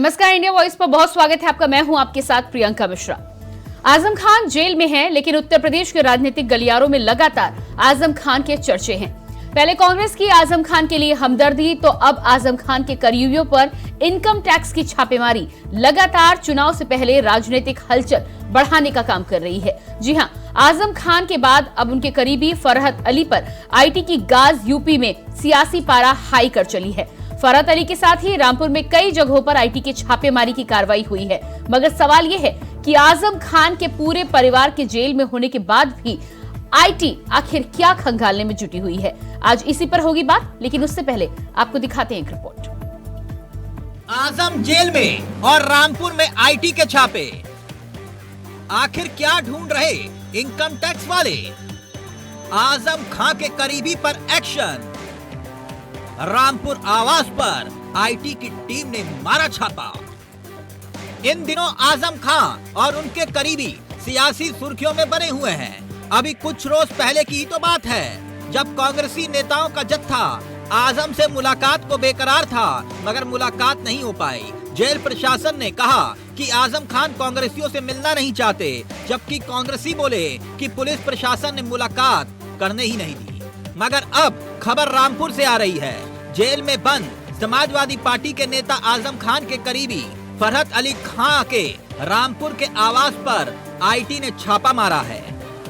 नमस्कार, India voice पर बहुत स्वागत है आपका। मैं हूं आपके साथ प्रियंका मिश्रा। आजम खान जेल में हैं, लेकिन उत्तर प्रदेश के राजनीतिक गलियारों में लगातार आजम खान के चर्चे हैं। पहले कांग्रेस की आजम खान के लिए हमदर्दी, तो अब आजम खान के करीबियों पर इनकम टैक्स की छापेमारी लगातार चुनाव से पहले राजनीतिक हलचल बढ़ाने का काम कर रही है। जी हां, आजम खान के बाद अब उनके करीबी फरहत अली पर आईटी की गाज यूपी में सियासी पारा हाई कर चली है। फरहत अली के साथ ही रामपुर में कई जगहों पर आईटी के छापेमारी की कार्रवाई हुई है। मगर सवाल यह है कि आजम खान के पूरे परिवार के जेल में होने के बाद भी आईटी आखिर क्या खंगालने में जुटी हुई है। आज इसी पर होगी बात, लेकिन उससे पहले आपको दिखाते हैं एक रिपोर्ट। आजम जेल में और रामपुर में आईटी के छापे, आखिर क्या ढूंढ रहे इनकम टैक्स वाले? आजम खान के करीबी पर एक्शन। रामपुर आवास पर आईटी की टीम ने मारा छापा। इन दिनों आजम खान और उनके करीबी सियासी सुर्खियों में बने हुए हैं। अभी कुछ रोज पहले की ही तो बात है, जब कांग्रेसी नेताओं का जत्था आजम से मुलाकात को बेकरार था, मगर मुलाकात नहीं हो पाई। जेल प्रशासन ने कहा कि आजम खान कांग्रेसियों से मिलना नहीं चाहते, जबकि कांग्रेसी बोले कि पुलिस प्रशासन ने मुलाकात करने ही नहीं दी। मगर अब खबर रामपुर से आ रही है। जेल में बंद समाजवादी पार्टी के नेता आजम खान के करीबी फरहत अली खान के रामपुर के आवास पर आईटी ने छापा मारा है।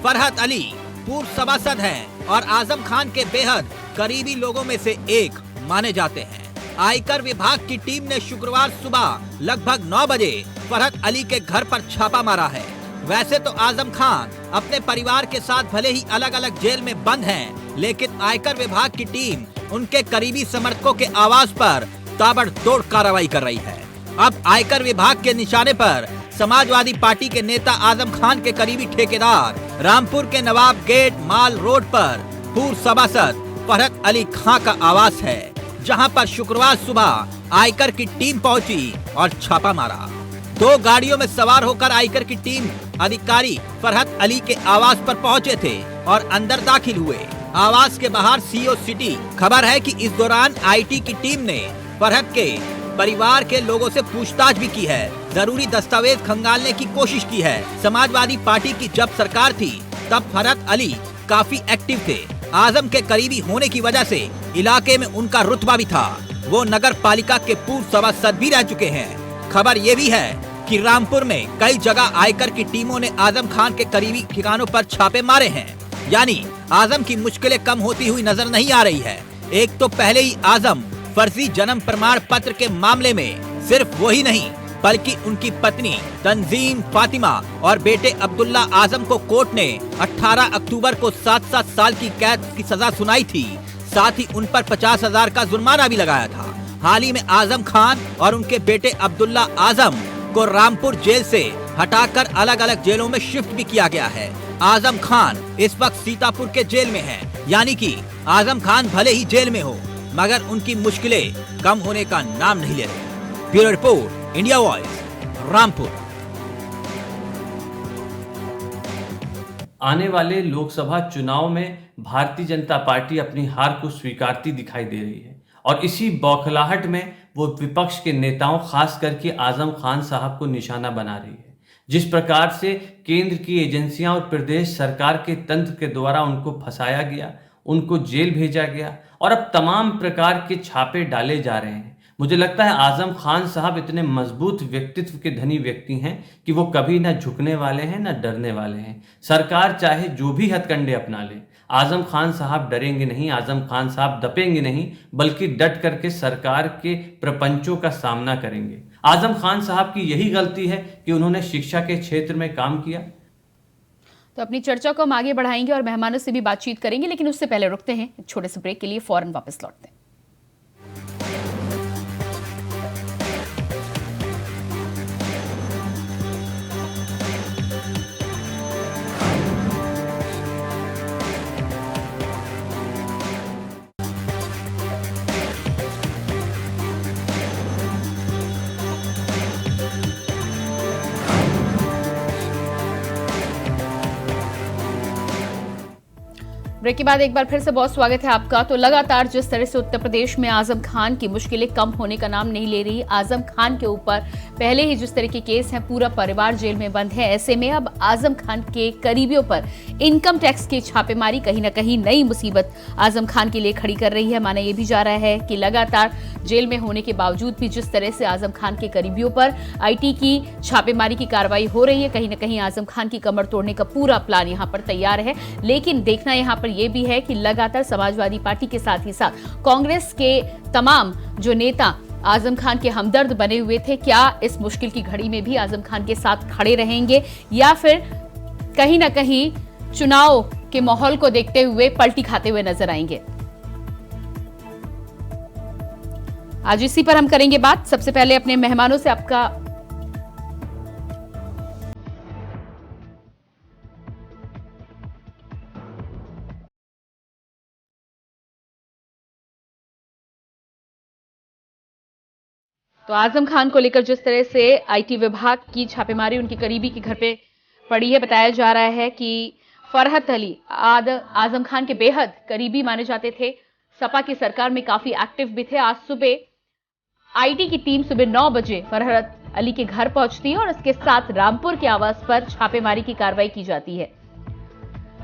फरहत अली पूर्व सभासद हैं और आजम खान के बेहद करीबी लोगों में से एक माने जाते हैं। आयकर विभाग की टीम ने शुक्रवार सुबह लगभग 9 बजे फरहत अली के घर पर छापा मारा है। वैसे तो आजम खान अपने परिवार के साथ भले ही अलग अलग जेल में बंद हैं, लेकिन आयकर विभाग की टीम उनके करीबी समर्थकों के आवास पर ताबड़तोड़ कार्रवाई कर रही है। अब आयकर विभाग के निशाने पर समाजवादी पार्टी के नेता आजम खान के करीबी ठेकेदार रामपुर के नवाब गेट माल रोड पर पूर्व सभासद फरहत अली खान का आवास है, जहां पर शुक्रवार सुबह आयकर की टीम पहुंची और छापा मारा। 2 गाड़ियों में सवार होकर आयकर की टीम अधिकारी फरहत अली के आवास पर पहुंचे थे और अंदर दाखिल हुए। आवास के बाहर सीओ सिटी। खबर है कि इस दौरान आईटी की टीम ने फरहत के परिवार के लोगों से पूछताछ भी की है, जरूरी दस्तावेज खंगालने की कोशिश की है। समाजवादी पार्टी की जब सरकार थी, तब फरहत अली काफी एक्टिव थे। आजम के करीबी होने की वजह से इलाके में उनका रुतबा भी था। वो नगर पालिका के पूर्व सभासद भी रह चुके हैं। खबर ये भी है कि रामपुर में कई जगह आयकर की टीमों ने आजम खान के करीबी ठिकानों पर छापे मारे हैं। यानी आजम की मुश्किलें कम होती हुई नजर नहीं आ रही है। एक तो पहले ही आजम फर्जी जन्म प्रमाण पत्र के मामले में सिर्फ वो ही नहीं, बल्कि उनकी पत्नी तंजीम फातिमा और बेटे अब्दुल्ला आजम को कोर्ट ने 18 अक्टूबर को 7-7 साल की कैद की सजा सुनाई थी। साथ ही उन पर 50,000 का जुर्माना भी लगाया था। हाल ही में आजम खान और उनके बेटे अब्दुल्ला आजम को रामपुर जेल से हटाकर अलग अलग जेलों में शिफ्ट भी किया गया है। आजम खान इस वक्त सीतापुर के जेल में हैं। यानी कि आजम खान भले ही जेल में हो, मगर उनकी मुश्किलें कम होने का नाम नहीं ले रही। Bureau report, India voice, Rampur. आने वाले लोकसभा चुनाव में भारतीय जनता पार्टी अपनी हार को स्वीकारती दिखाई दे रही है और इसी बौखलाहट में वो विपक्ष के नेताओं, खास करके आजम खान साहब को निशाना बना रही है। जिस प्रकार से केंद्र की एजेंसियां और प्रदेश सरकार के तंत्र के द्वारा उनको फंसाया गया, उनको जेल भेजा गया और अब तमाम प्रकार के छापे डाले जा रहे हैं। मुझे लगता है आजम खान साहब इतने मजबूत व्यक्तित्व के धनी व्यक्ति हैं कि वो कभी ना झुकने वाले हैं ना डरने वाले हैं। सरकार चाहे जो भी हथकंडे अपना ले, आजम खान साहब डरेंगे नहीं, आजम खान साहब दपेंगे नहीं, बल्कि डट करके सरकार के प्रपंचों का सामना करेंगे। आजम खान साहब की यही गलती है कि उन्होंने शिक्षा के क्षेत्र में काम किया। तो अपनी चर्चा को हम आगे बढ़ाएंगे और मेहमानों से भी बातचीत करेंगे, लेकिन उससे पहले रुकते हैं छोटे से ब्रेक के लिए, फौरन वापस लौटते हैं। ब्रेक के बाद एक बार फिर से बहुत स्वागत है आपका। तो लगातार जिस तरह से उत्तर प्रदेश में आजम खान की मुश्किलें कम होने का नाम नहीं ले रही, आजम खान के ऊपर पहले ही जिस तरह के केस हैं, पूरा परिवार जेल में बंद है, ऐसे में अब आजम खान के करीबियों पर इनकम टैक्स की छापेमारी कहीं ना कहीं नई मुसीबत आजम खान के लिए खड़ी कर रही है। माना यह भी जा रहा है कि लगातार जेल में होने के बावजूद भी जिस तरह से आजम खान के करीबियों पर आईटी की छापेमारी की कार्रवाई हो रही है, कहीं ना कहीं आजम खान की कमर तोड़ने का पूरा प्लान यहां पर तैयार है। लेकिन देखना यहां पर यह भी है कि लगातार समाजवादी पार्टी के साथ ही साथ कांग्रेस के तमाम जो नेता आजम खान के हमदर्द बने हुए थे, क्या इस मुश्किल की घड़ी में भी आजम खान के साथ खड़े रहेंगे या फिर कहीं ना कहीं चुनाव के माहौल को देखते हुए पलटी खाते हुए नजर आएंगे। आज इसी पर हम करेंगे बात। सबसे पहले अपने मेहमानों से आपका तो आजम खान को लेकर जिस तरह से आईटी विभाग की छापेमारी उनके करीबी के घर पे पड़ी है, बताया जा रहा है कि फरहत अली आजम खान के बेहद करीबी माने जाते थे, सपा की सरकार में काफी एक्टिव भी थे। आज सुबह आईटी की टीम सुबह 9 बजे फरहत अली के घर पहुंचती है और इसके साथ रामपुर के आवास पर छापेमारी की कार्रवाई की जाती है।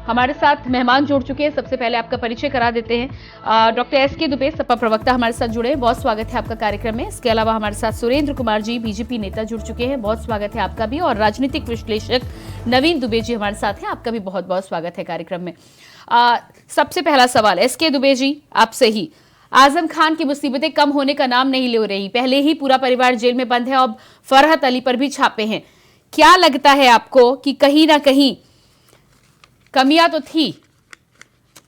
हमारे साथ मेहमान जुड़ चुके हैं, सबसे पहले आपका परिचय करा देते हैं। डॉक्टर एसके दुबे, सपा प्रवक्ता, हमारे साथ जुड़े हैं, बहुत स्वागत है आपका कार्यक्रम में। इसके अलावा हमारे साथ सुरेंद्र कुमार जी, बीजेपी नेता, जुड़ चुके हैं, बहुत स्वागत है आपका भी। और राजनीतिक विश्लेषक नवीन दुबे जी हमारे साथ हैं, आपका भी बहुत बहुत स्वागत है कार्यक्रम में। सबसे पहला सवाल एसके दुबे जी आपसे ही, आजम खान की मुसीबतें कम होने का नाम नहीं ले रही, पहले ही पूरा परिवार जेल में बंद है, अब फरहत अली पर भी छापे हैं। क्या लगता है आपको कि कहीं ना कहीं कमियां तो थी,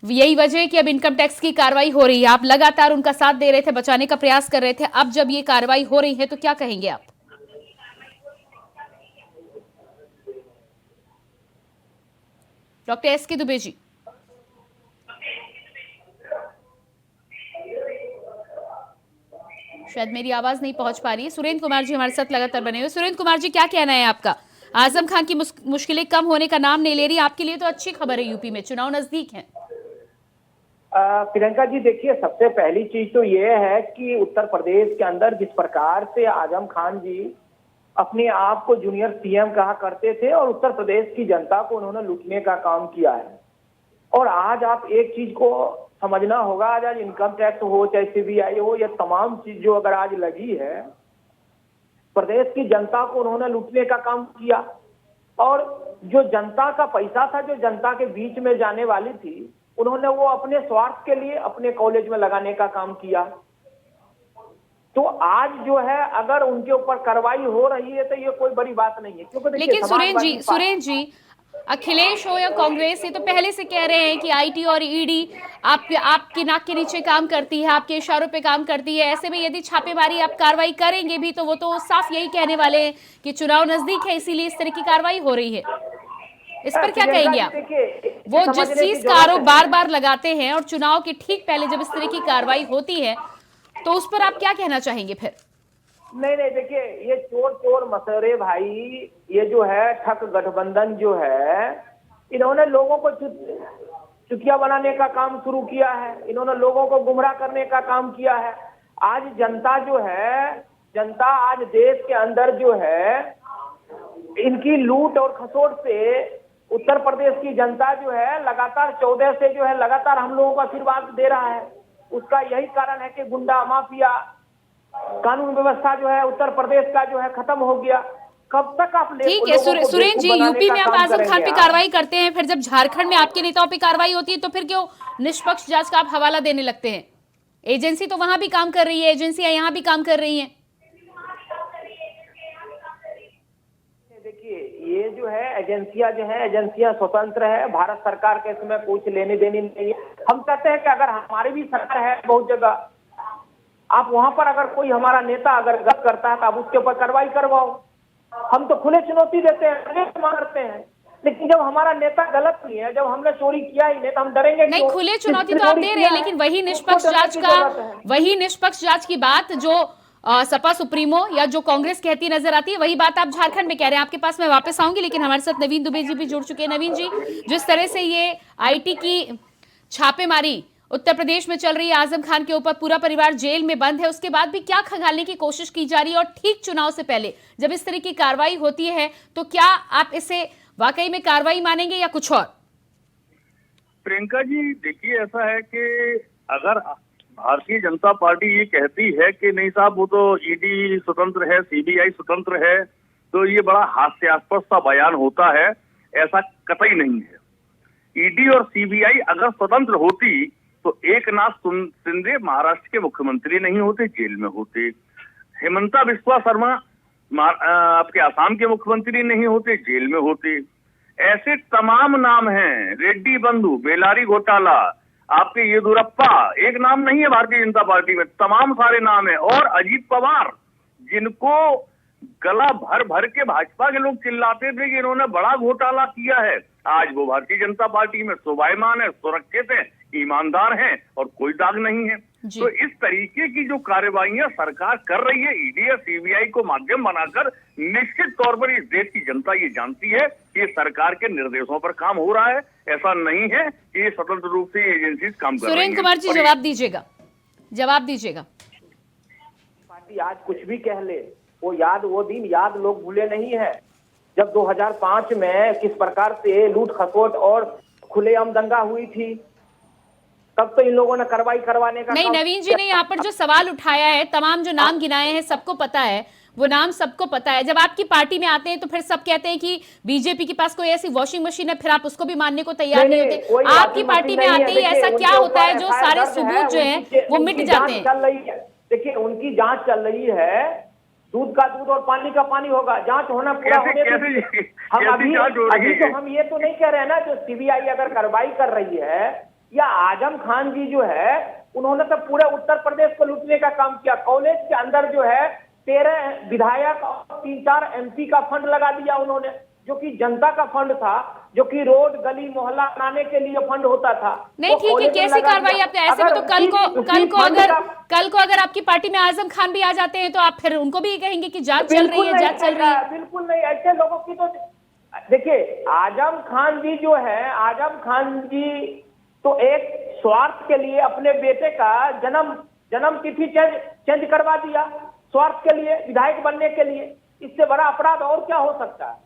यही वजह है कि अब इनकम टैक्स की कार्रवाई हो रही है, आप लगातार उनका साथ दे रहे थे, बचाने का प्रयास कर रहे थे, अब जब ये कार्रवाई हो रही है तो क्या कहेंगे आप? Doctor SK Dubey ji. शायद मेरी आवाज नहीं पहुंच पा रही है। सुरेंद्र कुमार जी हमारे साथ लगातार बने हुए। सुरेंद्र कुमार जी, क्या कहना है आपका? आजम खान की मुश्किलें कम होने का नाम नहीं ले रही, आपके लिए तो अच्छी खबर है, यूपी में चुनाव नजदीक है। प्रियंका जी, देखिए, सबसे पहली चीज तो ये है कि उत्तर प्रदेश के अंदर जिस प्रकार से आजम खान जी अपने आप को जूनियर सीएम कहा करते थे और उत्तर प्रदेश की जनता को उन्होंने लूटने का काम किया है। और आज आप एक चीज को समझना होगा, आज इनकम टैक्स हो चाहे सीबीआई हो, यह तमाम चीज जो अगर आज लगी है, प्रदेश की जनता को उन्होंने लूटने का काम किया। और जो जनता का पैसा था, जो जनता के बीच में जाने वाली थी, उन्होंने वो अपने स्वार्थ के लिए अपने कॉलेज में लगाने का काम किया। तो आज जो है अगर उनके ऊपर कार्रवाई हो रही है तो ये कोई बड़ी बात नहीं है, क्योंकि लेकिन सुरेंद्र जी अखिलेश हो या कांग्रेस, ये तो पहले से कह रहे हैं कि आईटी और ईडी आपके नाक के नीचे काम करती है, आपके इशारों पे काम करती है। ऐसे में यदि छापेमारी आप कार्रवाई करेंगे भी तो वो तो साफ यही कहने वाले हैं कि चुनाव नजदीक है, इसीलिए इस तरह की कार्रवाई हो रही है। इस पर क्या कहेंगे आप? वो जिस चीज का आरोप बार बार लगाते हैं और चुनाव के ठीक पहले जब इस तरह की कार्रवाई होती है तो उस पर आप क्या कहना चाहेंगे फिर? नहीं, देखिए, ये चोर मसरे भाई, ये जो है ठग गठबंधन जो है, इन्होंने लोगों को चुतिया बनाने का काम शुरू किया है, इन्होंने लोगों को गुमराह करने का काम किया है। आज जनता जो है, जनता आज देश के अंदर जो है इनकी लूट और खसोट से उत्तर प्रदेश की जनता जो है लगातार 14 से जो है लगातार हम लोगों को आशीर्वाद दे रहा है। उसका यही कारण है कि गुंडा माफिया कानून व्यवस्था जो है उत्तर प्रदेश का जो है खत्म हो गया। कब तक आप ठीक है सुरेंद्र जी, यूपी में आप आजम खान पे कार्रवाई करते हैं, फिर जब झारखंड में आपके नेताओं पे कार्रवाई होती है तो फिर क्यों निष्पक्ष जांच का आप हवाला देने लगते हैं? एजेंसी तो वहां भी काम कर रही है, एजेंसियां यहाँ भी काम कर रही हैं। देखिए, ये जो है एजेंसियां स्वतंत्र है, भारत सरकार के इसमें कुछ लेने देने नहीं है। हम कहते हैं कि अगर हमारी भी सरकार है बहुत जगह, आप वहां पर अगर कोई हमारा नेता अगर गलत करता है तो आप उसके ऊपर कार्रवाई करवाओ। हम तो खुले चुनौती देते हैं, मारते हैं, लेकिन जब हमारा नेता गलत नहीं है, जब हमने चोरी किया ही नहीं तो हम डरेंगे नहीं? खुले चुनौती तो आप दे रहे हैं, लेकिन वही निष्पक्ष जांच की बात जो सपा सुप्रीमो या जो कांग्रेस कहती नजर आती है, वही बात आप झारखंड में कह रहे हैं। आपके पास मैं वापस आऊंगी, लेकिन हमारे साथ नवीन दुबे जी भी जुड़ चुके हैं। नवीन जी, जिस तरह से ये आईटी की छापेमारी उत्तर प्रदेश में चल रही है, आजम खान के ऊपर पूरा परिवार जेल में बंद है, उसके बाद भी क्या खंगालने की कोशिश की जा रही है? और ठीक चुनाव से पहले जब इस तरह की कार्रवाई होती है तो क्या आप इसे वाकई में कार्रवाई मानेंगे या कुछ और? प्रियंका जी, देखिए, ऐसा है कि अगर भारतीय जनता पार्टी ये कहती है कि नहीं साहब वो तो ईडी स्वतंत्र है, सीबीआई स्वतंत्र है, तो ये बड़ा हास्यास्पद सा बयान होता है। ऐसा कतई नहीं है। ईडी और सीबीआई अगर स्वतंत्र होती तो एकनाथ शिंदे महाराष्ट्र के मुख्यमंत्री नहीं होते, जेल में होते। हेमंता बिस्वा शर्मा आपके आसाम के मुख्यमंत्री नहीं होते, जेल में होते। ऐसे तमाम नाम हैं, रेड्डी बंधु, बेलारी घोटाला, आपके येदुरप्पा, एक नाम नहीं है भारतीय जनता पार्टी में, तमाम सारे नाम है। और अजीत पवार, जिनको गला भर भर के भाजपा के लोग चिल्लाते थे कि इन्होंने बड़ा घोटाला किया है, आज वो भारतीय जनता पार्टी में शोभायमान है, सुरक्षित है, ईमानदार हैं और कोई दाग नहीं है। तो इस तरीके की जो कार्रवाइयां सरकार कर रही है, ईडी और सीबीआई को माध्यम बनाकर, निश्चित तौर पर इस देश की जनता ये जानती है कि ये सरकार के निर्देशों पर काम हो रहा है। ऐसा नहीं है कि ये स्वतंत्र रूप से एजेंसी काम कर रही है। सुरेंद्र कुमार जी, जवाब दीजिएगा। पार्टी आज कुछ भी कह ले, वो दिन याद लोग भूले नहीं है जब 2005 में किस प्रकार से लूट खसोट और खुलेआम दंगा हुई थी। तब तो इन लोगों ने कार्रवाई करवाने का नहीं, नवीन जी ने यहाँ पर जो सवाल उठाया है, तमाम जो नाम गिनाए हैं, सबको पता है, वो नाम सबको पता है। जब आपकी पार्टी में आते हैं तो फिर सब कहते हैं कि बीजेपी के पास कोई ऐसी वॉशिंग मशीन है, फिर आप उसको भी मानने को तैयार नहीं होते। आपकी पार्टी में आते ही ऐसा क्या होता है जो सारे सबूत जो है वो मिट जाते हैं? देखिए, उनकी जांच चल रही है, दूध का दूध और पानी का पानी होगा, जांच होना पूरा होने हम अभी तो हम ये तो नहीं कह रहे हैं ना, जो सीबीआई अगर कार्रवाई कर रही है या आजम खान जी जो है, उन्होंने तो पूरे उत्तर प्रदेश को लूटने का काम किया। कॉलेज के अंदर जो है 13 विधायक और 3-4 एमपी का फंड लगा दिया उन्होंने, जो कि जनता का फंड था, जो कि रोड गली मोहल्ला बनाने के लिए फंड होता था। नहीं, ठीक है, कैसी कार्रवाई आपने ऐसे में तो कल को अगर आपकी पार्टी में आजम खान भी आ जाते हैं तो आप फिर उनको भी कहेंगे कि जांच चल रही है, जांच चल रही है। बिल्कुल नहीं, ऐसे लोगों की तो देखिए, आजम खान जी जो है, आजम खान जी तो एक स्वार्थ के लिए अपने बेटे का जन्म तिथि चेंज करवा दिया, स्वार्थ के लिए, विधायक बनने के लिए। इससे बड़ा अपराध और क्या हो सकता है?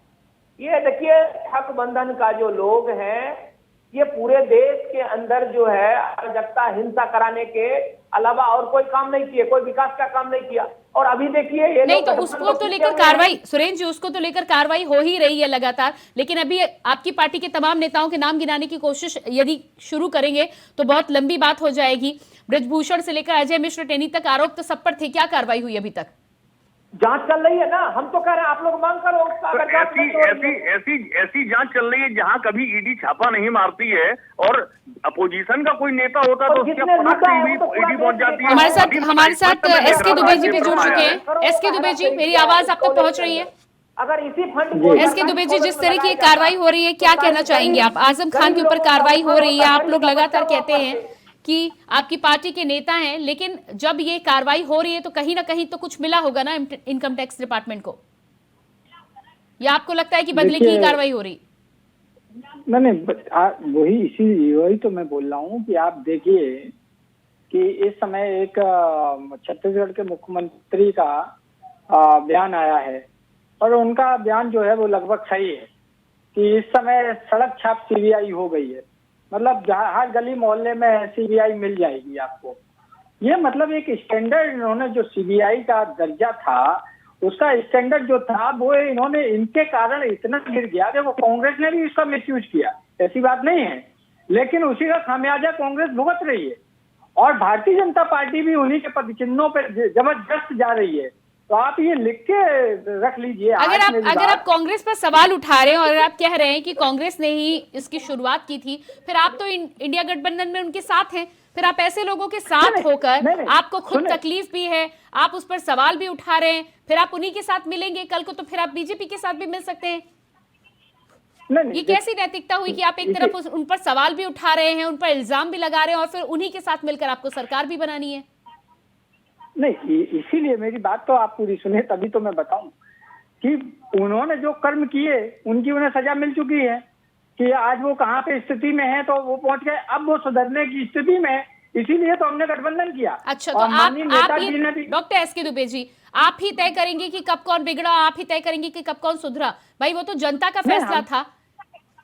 ये देखिए, हक बंधन का जो लोग हैं, ये पूरे देश के अंदर जो है अराजकता, हिंसा कराने के अलावा और कोई काम नहीं किए, कोई विकास का काम नहीं किया। और अभी देखिए ये नहीं, तो उसको तो लेकर कार्रवाई, सुरेंद्र जी, उसको तो लेकर कार्रवाई हो ही रही है लगातार। लेकिन अभी आपकी पार्टी के तमाम नेताओं के नाम गिनाने की कोशिश यदि शुरू करेंगे तो बहुत लंबी बात हो जाएगी। ब्रजभूषण से लेकर अजय मिश्र टेनी तक आरोप तो सब पर थे, क्या कार्रवाई हुई अभी तक? जांच चल रही है ना, हम तो कह रहे हैं आप लोग मांग करो। ऐसी जांच चल रही है जहां कभी ईडी छापा नहीं मारती है, और अपोजिशन का कोई नेता होता तो उसके ईडी पहुंच जाती है। हमारे साथ एसके दुबे जी भी जुड़ चुके हैं। एसके दुबे जी, मेरी आवाज आप तक पहुंच रही है? अगर इसी फंड एसके दुबे जी, जिस तरह की कार्रवाई हो रही है, क्या कहना चाहेंगे आप? आजम खान के ऊपर कार्रवाई हो रही है, आप लोग लगातार कहते हैं कि आपकी पार्टी के नेता हैं, लेकिन जब ये कार्रवाई हो रही है तो कहीं ना कहीं तो कुछ मिला होगा ना इनकम टैक्स डिपार्टमेंट को, या आपको लगता है कि बदले की कार्रवाई हो रही? नहीं, वही तो मैं बोल रहा हूँ कि आप देखिए कि इस समय एक छत्तीसगढ़ के मुख्यमंत्री का बयान आया है, और उनका बयान जो है वो लगभग सही है कि इस समय सड़क छाप सीबीआई हो गई है। मतलब हर गली मोहल्ले में सीबीआई मिल जाएगी आपको। ये मतलब एक स्टैंडर्ड, इन्होंने जो सीबीआई का दर्जा था, उसका स्टैंडर्ड जो था वो इन्होंने, इनके कारण इतना गिर गया कि वो कांग्रेस ने भी इसका मिसयूज किया, ऐसी बात नहीं है, लेकिन उसी का खामियाजा कांग्रेस भुगत रही है, और भारतीय जनता पार्टी भी उन्हीं के पदचिन्हों पर जबरदस्त जा रही है। तो आप ये लिख के रख लीजिए। अगर आप कांग्रेस पर सवाल उठा रहे हैं और आप कह रहे हैं कि कांग्रेस ने ही इसकी शुरुआत की थी, फिर आप तो इंडिया गठबंधन में उनके साथ हैं, फिर आप ऐसे लोगों के साथ होकर आपको खुद तकलीफ भी है, आप उस पर सवाल भी उठा रहे हैं, फिर आप उन्हीं के साथ मिलेंगे कल को, तो फिर आप बीजेपी के साथ भी मिल सकते हैं। ये कैसी नैतिकता हुई कि आप एक तरफ उन पर सवाल भी उठा रहे हैं, उन पर इल्जाम भी लगा रहे हैं, और फिर उन्हीं के साथ मिलकर आपको सरकार भी बनानी है? नहीं, इसीलिए मेरी बात तो आप पूरी सुने, तभी तो मैं बताऊं कि उन्होंने जो कर्म किए उनकी उन्हें सजा मिल चुकी है। कि आज वो कहाँ पे स्थिति में है, तो वो पहुंच गए, अब वो सुधरने की स्थिति में है, इसीलिए तो हमने गठबंधन किया। अच्छा, तो और आप माननीय नेताजी ये ने भी डॉक्टर एस के दुबे जी, आप ही तय करेंगे कि कब कौन बिगड़ा, आप ही तय करेंगे कि कब कौन सुधरा? भाई वो तो जनता का फैसला था।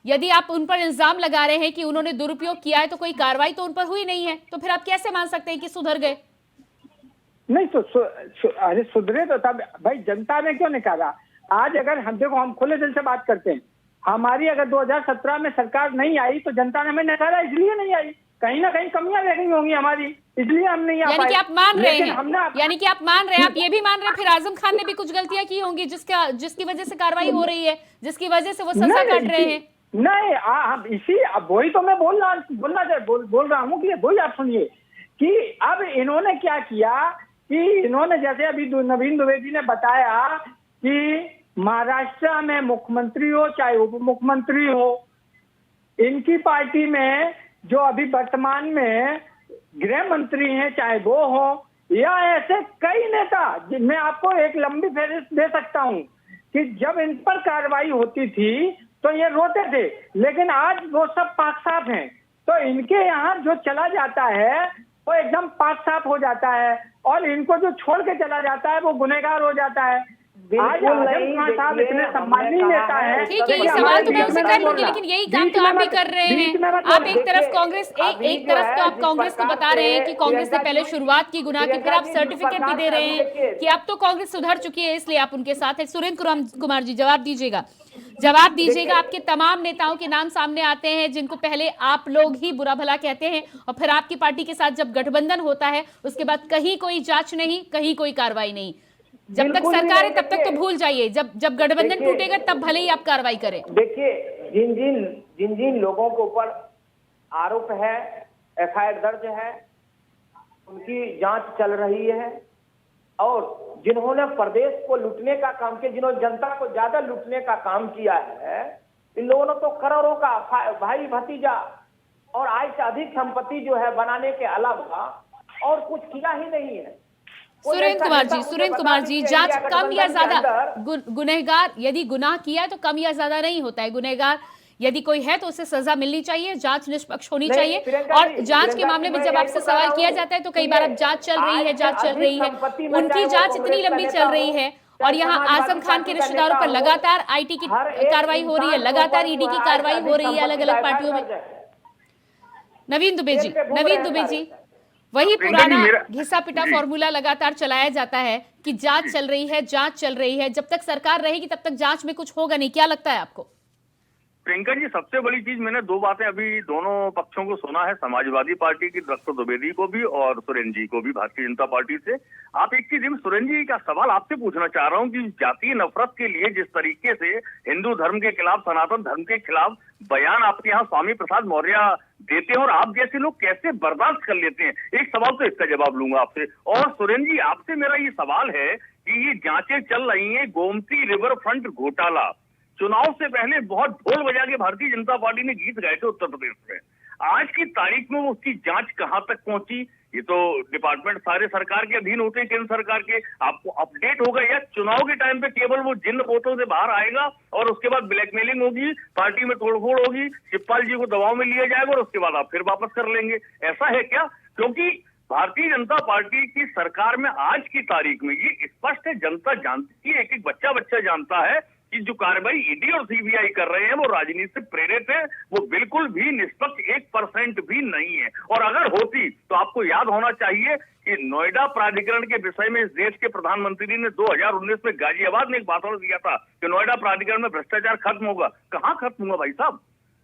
यदि आप उन पर इल्जाम लगा रहे हैं कि उन्होंने दुरुपयोग किया है, तो कोई कार्रवाई तो उन पर हुई नहीं है, तो फिर आप कैसे मान सकते हैं कि सुधर गए? नहीं तो अरे सुधरे तो तब भाई जनता ने क्यों निकाला? आज अगर हम देखो, हम खुले दिल से बात करते हैं, हमारी अगर 2017 में सरकार नहीं आई तो जनता ने हमें निकाला, इसलिए नहीं आई। कहीं ना कहीं कमियां रह गई होंगी हमारी, इसलिए हम नहीं आ पाए। यानी कि आप मान रहे हैं, यानी कि आप मान रहे हैं, आप ये भी मान रहे हैं फिर आजम खान ने भी कुछ गलतियां की होंगी जिसकी वजह से कार्रवाई हो रही है, जिसकी वजह से वो सजा काट रहे हैं। नहीं, हम इसी वही तो मैं बोल रहा हूँ कि वही आप सुनिए कि अब इन्होंने क्या किया कि इन्होंने, जैसे अभी नवीन दुबे जी ने बताया कि महाराष्ट्र में मुख्यमंत्री हो चाहे उप मुख्यमंत्री हो, इनकी पार्टी में जो अभी वर्तमान में गृह मंत्री हैं चाहे वो हो, या ऐसे कई नेता, जिनमें आपको एक लंबी फहरिस्त दे सकता हूं कि जब इन पर कार्रवाई होती थी तो ये रोते थे, लेकिन आज वो सब पाक साफ हैं। तो इनके यहाँ जो चला जाता है वो एकदम पाक साफ हो जाता है, और इनको जो छोड़ के चला जाता है वो गुनहगार हो जाता है। आज आजम खान साहब इतने सम्मानीय नेता है। ठीक है, ये सवाल तो मैं उसे कर लूंगी, लेकिन यही काम तो आप भी कर रहे हैं। आप एक तरफ कांग्रेस, एक तरफ तो आप कांग्रेस को बता रहे हैं कि कांग्रेस ने पहले शुरुआत की गुनाह की, फिर आप सर्टिफिकेट भी दे रहे हैं कि अब तो कांग्रेस सुधर चुकी है, इसलिए आप उनके साथ है। सुरेंद्र कुमार जी जवाब दीजिएगा, आपके तमाम नेताओं के नाम सामने आते हैं जिनको पहले आप लोग ही बुरा भला कहते हैं, और फिर आपकी पार्टी के साथ जब गठबंधन होता है उसके बाद कहीं कोई जांच नहीं, कहीं कोई कार्रवाई नहीं। जब तक सरकार है तब तक तो भूल जाइए, जब गठबंधन टूटेगा तब भले ही आप कार्रवाई करें। देखिए, जिन जिन लोगों के ऊपर आरोप है, एफआईआर दर्ज है, उनकी जांच चल रही है, और जिन्होंने प्रदेश को लूटने का काम किया, जिन्होंने जनता को ज्यादा लूटने का काम किया है, इन लोगों ने तो करोड़ों का भाई भतीजा और आय से अधिक संपत्ति जो है बनाने के अलावा और कुछ किया ही नहीं है। सुरेंद्र कुमार जी, जांच कम या ज्यादा, गुनहगार यदि गुनाह किया है तो कम या ज्यादा नहीं होता है। गुनहगार यदि कोई है तो उसे सजा मिलनी चाहिए, जांच निष्पक्ष होनी चाहिए। और जांच के मामले में जब आपसे सवाल किया जाता है तो कई बार अब जांच चल रही है, उनकी जांच इतनी लंबी चल रही है, और यहाँ आजम खान के रिश्तेदारों पर लगातार आईटी की कार्रवाई हो रही है, लगातार ईडी की कार्रवाई हो रही है अलग अलग पार्टियों में। नवीन दुबे जी, वही पुराना घिसा पिटा फॉर्मूला लगातार चलाया जाता है कि जांच चल रही है, जब तक सरकार रहेगी तब तक जांच में कुछ होगा नहीं। क्या लगता है आपको? प्रियंका जी, सबसे बड़ी चीज, मैंने दो बातें अभी दोनों पक्षों को सुना है, समाजवादी पार्टी की डॉक्टर द्विवेदी को भी और सुरेंद्र जी को भी भारतीय जनता पार्टी से। आप एक चीज, सुरेंद्र जी का सवाल आपसे पूछना चाह रहा हूं कि जातीय नफरत के लिए जिस तरीके से हिंदू धर्म के खिलाफ, सनातन धर्म के खिलाफ बयान आपके यहाँ स्वामी प्रसाद मौर्य देते हैं, और आप जैसे लोग कैसे बर्दाश्त कर लेते हैं? एक सवाल तो इसका जवाब लूंगा आपसे। और सुरेंद्र जी, आपसे मेरा ये सवाल है कि ये जांचें चल रही है, गोमती रिवर फ्रंट घोटाला, चुनाव से पहले बहुत ढोल बजा के भारतीय जनता पार्टी ने गीत गाए थे उत्तर प्रदेश में, आज की तारीख में उसकी जांच कहां तक पहुंची? ये तो डिपार्टमेंट सारे सरकार के अधीन होते हैं, केंद्र सरकार के। आपको अपडेट होगा या चुनाव के टाइम पे केवल वो जिन वोटों से बाहर आएगा और उसके बाद ब्लैकमेलिंग होगी, पार्टी में तोड़फोड़ होगी, शिवपाल जी को दबाव में लिया जाएगा और उसके बाद आप फिर वापस कर लेंगे? ऐसा है क्या? क्योंकि भारतीय जनता पार्टी की सरकार में आज की तारीख में ये स्पष्ट है, जनता जानती है, एक एक बच्चा जानता है कि जो कार्रवाई ईडी और सीबीआई कर रहे हैं वो राजनीति से प्रेरित है, वो बिल्कुल भी निष्पक्ष 1% भी नहीं है। और अगर होती तो आपको याद होना चाहिए कि नोएडा प्राधिकरण के विषय में इस देश के प्रधानमंत्री ने 2019 में गाजियाबाद में एक भाषण दिया था कि नोएडा प्राधिकरण में भ्रष्टाचार खत्म होगा। कहाँ खत्म हुआ भाई साहब?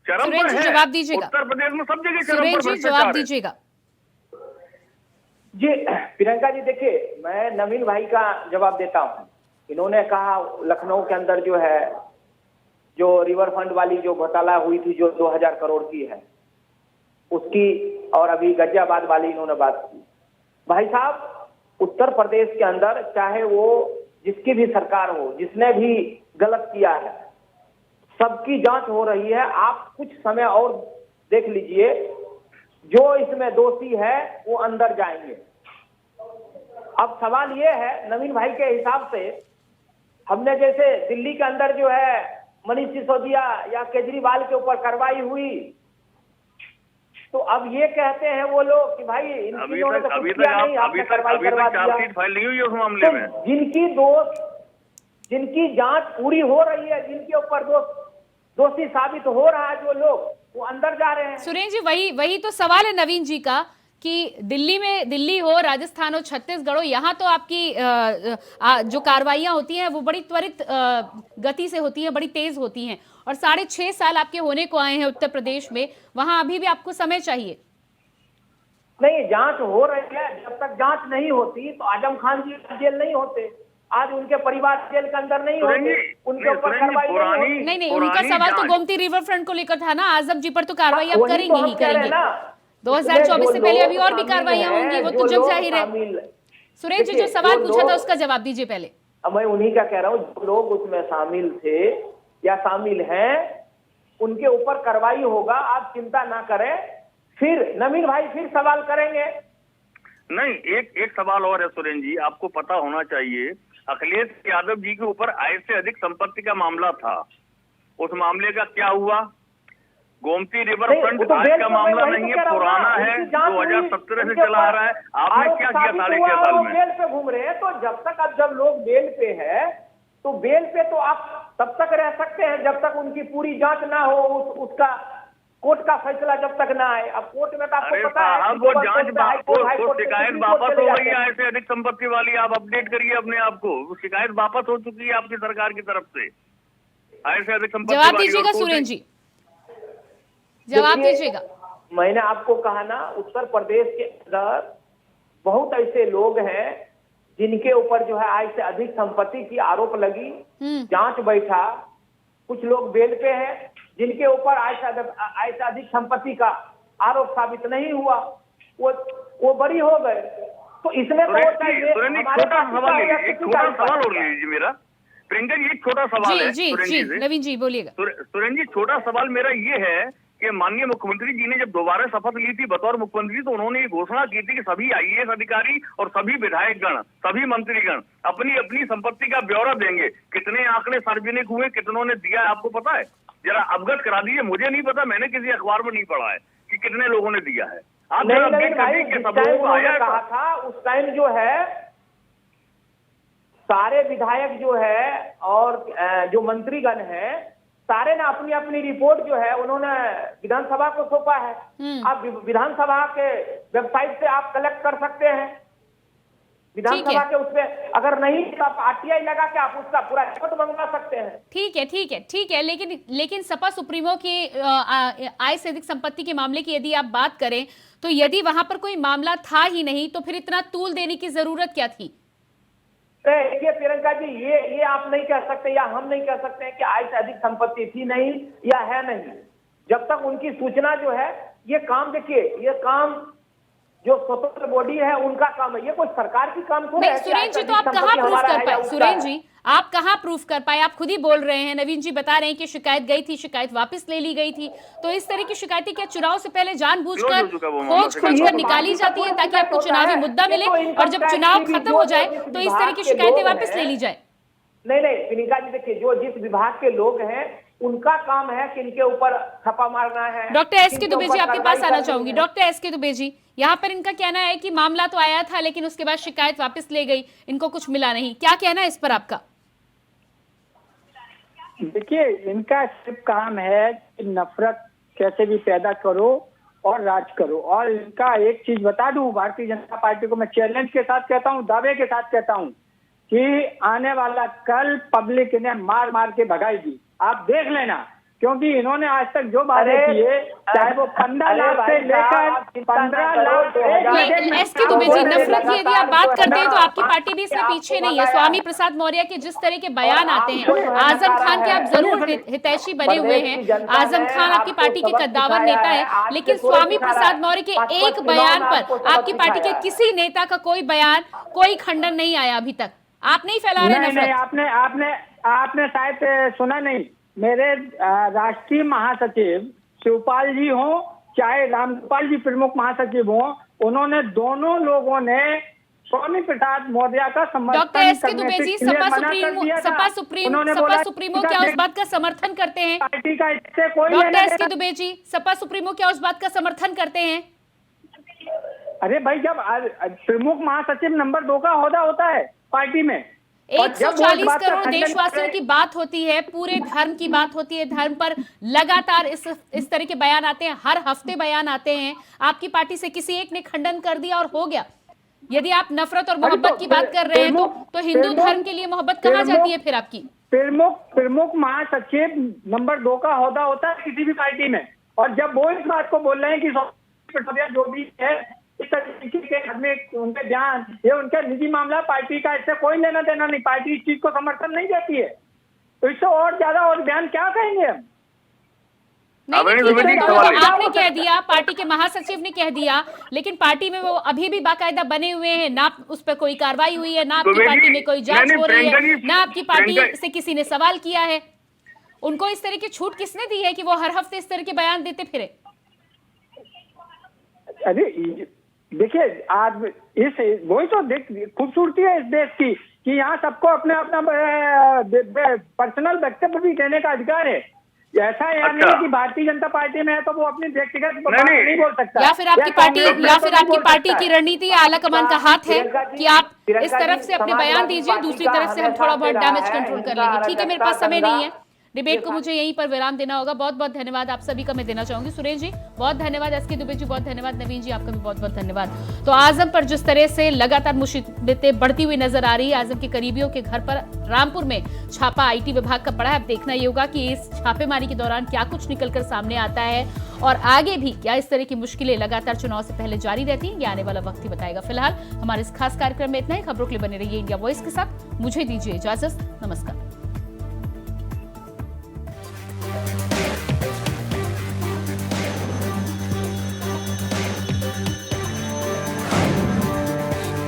चरम पर है। जवाब दीजिएगा। उत्तर प्रदेश में सब जगह चरम पर जवाब दीजिएगा जी। प्रियंका जी, देखिए, मैं नवीन भाई का जवाब देता हूँ। इन्होंने कहा लखनऊ के अंदर जो है, जो रिवर फंड वाली जो घोटाला हुई थी, जो 2000 करोड़ की है उसकी, और अभी गाजियाबाद वाली इन्होंने बात की। भाई साहब, उत्तर प्रदेश के अंदर चाहे वो जिसकी भी सरकार हो, जिसने भी गलत किया है, सबकी जांच हो रही है। आप कुछ समय और देख लीजिए, जो इसमें दोषी है वो अंदर जाएंगे। अब सवाल ये है, नवीन भाई के हिसाब से, हमने जैसे दिल्ली के अंदर जो है मनीष सिसोदिया या केजरीवाल के ऊपर कार्रवाई हुई, तो अब ये कहते हैं वो लोग कि भाई अभी तक चार्जशीट फाइल नहीं हुई उस मामले में। जिनकी जांच पूरी हो रही है, जिनके ऊपर दोषी साबित हो रहा है जो लोग, वो अंदर जा रहे हैं। सुरेंद्र जी, वही तो सवाल है नवीन जी का कि दिल्ली हो, राजस्थान हो, छत्तीसगढ़ हो, यहाँ तो आपकी जो कार्रवाइयां होती हैं वो बड़ी त्वरित गति से होती हैं, बड़ी तेज होती हैं, और 6.5 साल आपके होने को आए हैं उत्तर प्रदेश में, वहां अभी भी आपको समय चाहिए। नहीं, जांच हो रही है, जब तक जांच नहीं होती तो आजम खान जी जेल नहीं होते, आज उनके परिवार जेल के अंदर नहीं होते, उनके ऊपर कार्रवाई नहीं, उनका सवाल तो गोमती रिवर फ्रंट को लेकर था ना, आजम जी पर तो कार्रवाई आप करेंगे ही करेंगे। 2024 से पहले अभी और भी कार्रवाइयां होंगी, वो तो जग जाहिर है। सुरेश जी, जो सवाल पूछा था उसका जवाब दीजिए पहले। मैं उन्हीं का कह रहा हूँ, जो लोग उसमें शामिल थे या शामिल हैं, उनके ऊपर कार्रवाई होगा, आप चिंता ना करें। फिर नवीन भाई फिर सवाल करेंगे। नहीं, एक सवाल और है सुरेंद्र जी, आपको पता होना चाहिए, अखिलेश यादव जी के ऊपर आय से अधिक संपत्ति का मामला था, उस मामले का क्या हुआ? गोमती रिवर फ्रंट आज का मामला नहीं है, पुराना है, 2017 से चला आ रहा है। आपने क्या किया 6.5 साल में? बेल पे घूम रहे हैं, तो जब लोग बेल पे है, तो बेल पे तो आप तब तक रह सकते हैं जब तक उनकी पूरी जांच ना हो, उसका कोर्ट का फैसला जब तक ना आए। अब कोर्ट में तो आपको पता है वो जांच शिकायत वापस हो गई है ऐसे अधिक संपत्ति वाली, आप अपडेट करिए अपने आप को, वो शिकायत वापस हो चुकी है आपकी सरकार की तरफ से ऐसे अधिक संपत्ति। जवाब दीजिएगा सुरेंद्र जी, जवाब दीजिएगा। मैंने आपको कहा ना, उत्तर प्रदेश के अंदर बहुत ऐसे लोग हैं जिनके ऊपर जो है आय से अधिक संपत्ति की आरोप लगी, जांच बैठा, कुछ लोग बेल पे हैं जिनके ऊपर आय से अधिक संपत्ति का आरोप साबित नहीं हुआ, वो बरी हो गए। तो इसमें एक छोटा सवाल और लीजिए मेरा, प्रियंका जी, एक छोटा सवाल है नवीन जी बोलिएगा। सुरेंद्र जी, छोटा सवाल मेरा ये है कि माननीय मुख्यमंत्री जी ने जब दोबारा शपथ ली थी बतौर मुख्यमंत्री, तो उन्होंने ये घोषणा की थी कि सभी IAS अधिकारी और सभी विधायकगण, सभी मंत्रीगण अपनी अपनी संपत्ति का ब्यौरा देंगे। कितने आंकड़े सार्वजनिक हुए, कितनों ने दिया है, आपको पता है? जरा अवगत करा दीजिए, मुझे नहीं पता, मैंने किसी अखबार में नहीं पढ़ा है कि कितने लोगों ने दिया है। आप जरा अपडेट कर दीजिए, सब लोगों को आया कहा था उस टाइम जो है सारे विधायक जो है और जो मंत्रीगण है, सारे ने अपनी अपनी रिपोर्ट जो है उन्होंने विधानसभा को सौंपा है। आप विधानसभा के वेबसाइट से आप कलेक्ट कर सकते हैं, विधानसभा के उसमें अगर नहीं तो आप RTI लगा के आप उसका पूरा रिपोर्ट मंगवा सकते हैं। ठीक है, लेकिन सपा सुप्रीमो की आय से अधिक संपत्ति के मामले की यदि आप बात करें, तो यदि वहां पर कोई मामला था ही नहीं तो फिर इतना तूल देने की जरूरत क्या थी? देखिए प्रियंका जी, ये आप नहीं कह सकते या हम नहीं कह सकते हैं कि आय से अधिक संपत्ति थी नहीं या है नहीं, जब तक उनकी सूचना जो है, ये काम देखिए, ये काम जो स्वतंत्र बॉडी है उनका काम है, ये कोई सरकार की काम थोड़ी है। सुरेंद्र जी, तो आप कहाँ प्रूफ कर पाए? सुरेंद्र जी, आप कहाँ प्रूफ कर पाए? आप खुद ही बोल रहे हैं, नवीन जी बता रहे हैं कि शिकायत गई थी, शिकायत वापस ले ली गई थी, तो इस तरह की शिकायतें क्या चुनाव से पहले जानबूझकर खोज कर निकाली जाती है ताकि आपको चुनावी मुद्दा मिले, और जब चुनाव खत्म हो जाए तो इस तरह की शिकायतें वापस ले ली जाए? नहीं, प्रियंका जी, देखिए, जो जिस विभाग के लोग हैं उनका काम है कि इनके ऊपर छापा मारना है। डॉक्टर SK दुबे जी, आपके पास आना चाहूंगी। डॉक्टर SK दुबे जी, यहाँ पर इनका कहना है कि मामला तो आया था लेकिन उसके बाद शिकायत वापस ले गई, इनको कुछ मिला नहीं, क्या कहना है इस पर आपका? देखिए, इनका सिर्फ काम है कि नफरत कैसे भी पैदा करो और राज करो। और इनका एक चीज बता दूं, भारतीय जनता पार्टी को मैं चैलेंज के साथ कहता हूं, दावे के साथ कहता हूं कि आने वाला कल पब्लिक इन्हें मार मार के भगाएगी, आप देख लेना, क्योंकि इन्होंने आज तक जो वादे किए, चाहे वो 15 लाख से लेकर 15 लाख। SK दुबे जी, नफरत की यदि आप बात करते हैं तो आपकी पार्टी भी इससे पीछे नहीं है। स्वामी प्रसाद मौर्य के जिस तरह के बयान आते हैं, आजम खान के आप जरूर हितैषी बने हुए हैं, आजम खान आपकी पार्टी के कद्दावर नेता है, लेकिन स्वामी प्रसाद मौर्य के एक बयान पर आपकी पार्टी के किसी नेता का कोई बयान, कोई खंडन नहीं आया अभी तक। आप नहीं फैला रहे नफरत। आपने शायद सुना नहीं, मेरे राष्ट्रीय महासचिव शिवपाल जी हों चाहे रामगोपाल जी प्रमुख महासचिव हों, उन्होंने दोनों लोगों ने स्वामी प्रसाद मौर्य का समर्थन डॉक्टर एस के करने दुबे से जी, clear मना कर दिया था। उन्होंने बोला सपा सुप्रीमो क्या उस बात का समर्थन करते हैं? पार्टी का इससे कोई डॉक्टर लेना एस के देना। दुबे जी, सपा सुप्रीमो क्या उस बात का समर्थन करते हैं? अरे भाई, जब प्रमुख महासचिव नंबर 2 का होदा होता है पार्टी में, और जब वो इस 140 बात का करोड़ खंडन देशवासियों करे- की बात होती है, पूरे धर्म की बात होती है, धर्म पर लगातार इस तरह के बयान आते हैं, हर हफ्ते बयान आते हैं। आपकी पार्टी से किसी एक ने खंडन कर दिया और हो गया। यदि आप नफरत और मोहब्बत की बात कर रहे हैं तो हिंदू धर्म के लिए मोहब्बत कहाँ जाती है फिर आपकी? प्रमुख महासचिव नंबर 2 का होदा होता है किसी भी पार्टी में, और जब वो इस बात को बोल रहे हैं कि पटोरिया जो भी है इस तरीके के में उनके बयान, ये उनका निजी मामला, पार्टी का इससे कोई लेना देना नहीं, पार्टी इस चीज को समर्थन नहीं देती है, तो इससे और ज्यादा और बयान क्या कहेंगे हम? नहीं, अभी ठीक है, एक तो सवाल है। आपने कह दिया, पार्टी के महासचिव ने कह दिया, लेकिन पार्टी में वो अभी भी बाकायदा बने हुए हैं, ना उस पर कोई कार्रवाई हुई है, ना आपकी दुबे जी, पार्टी में कोई जांच नहीं, हो रही प्रियंका है, जी, ना आपकी पार्टी प्रियंका- से किसी ने सवाल किया है। उनको इस तरह की छूट किसने दी है कि वो हर हफ्ते इस तरह के बयान देते फिरे? अरे देखिए, आज वही तो खूबसूरती है इस देश की कि यहाँ सबको अपने अपना पर्सनल वक्तव्य भी देने का अधिकार है। ऐसा है अच्छा। नहीं कि भारतीय जनता पार्टी में है तो वो अपनी व्यक्तिगत बात नहीं। नहीं बोल सकता, या फिर आपकी पार्टी कांग्रेस में या तो फिर नहीं आपकी बोल पार्टी सकता की है। रणनीति या आलाकमान का हाथ है प्रियंका जी, कि आप प्रियंका इस तरफ जी, से अपने बयान समाजवादी दीजिए, पार्टी दूसरी का तरफ से हम हमेशा थोड़ा बहुत से डैमेज रहा है, कंट्रोल कर हिंसा, लेंगे। ठीक है, मेरे पास समय अराजकता, नहीं है, डिबेट को मुझे यहीं पर विराम देना होगा। बहुत बहुत धन्यवाद आप सभी का मैं देना चाहूंगी। सुरेश जी बहुत धन्यवाद, एस के दुबे जी बहुत धन्यवाद, नवीन जी आपका भी बहुत बहुत धन्यवाद। तो आजम पर जिस तरह से लगातार मुसीबतें बढ़ती हुई नजर आ रही है, आजम के करीबियों के घर पर रामपुर में छापा आईटी विभाग का पड़ा है। अब देखना ये होगा कि इस छापेमारी के दौरान क्या कुछ निकलकर सामने आता है और आगे भी क्या इस तरह की मुश्किलें लगातार चुनाव से पहले जारी रहती हैं, ये आने वाला वक्त ही बताएगा। फिलहाल हमारे इस खास कार्यक्रम में इतना ही। खबरों के लिए बने रहिए इंडिया वॉइस के साथ। मुझे दीजिए इजाजत, नमस्कार।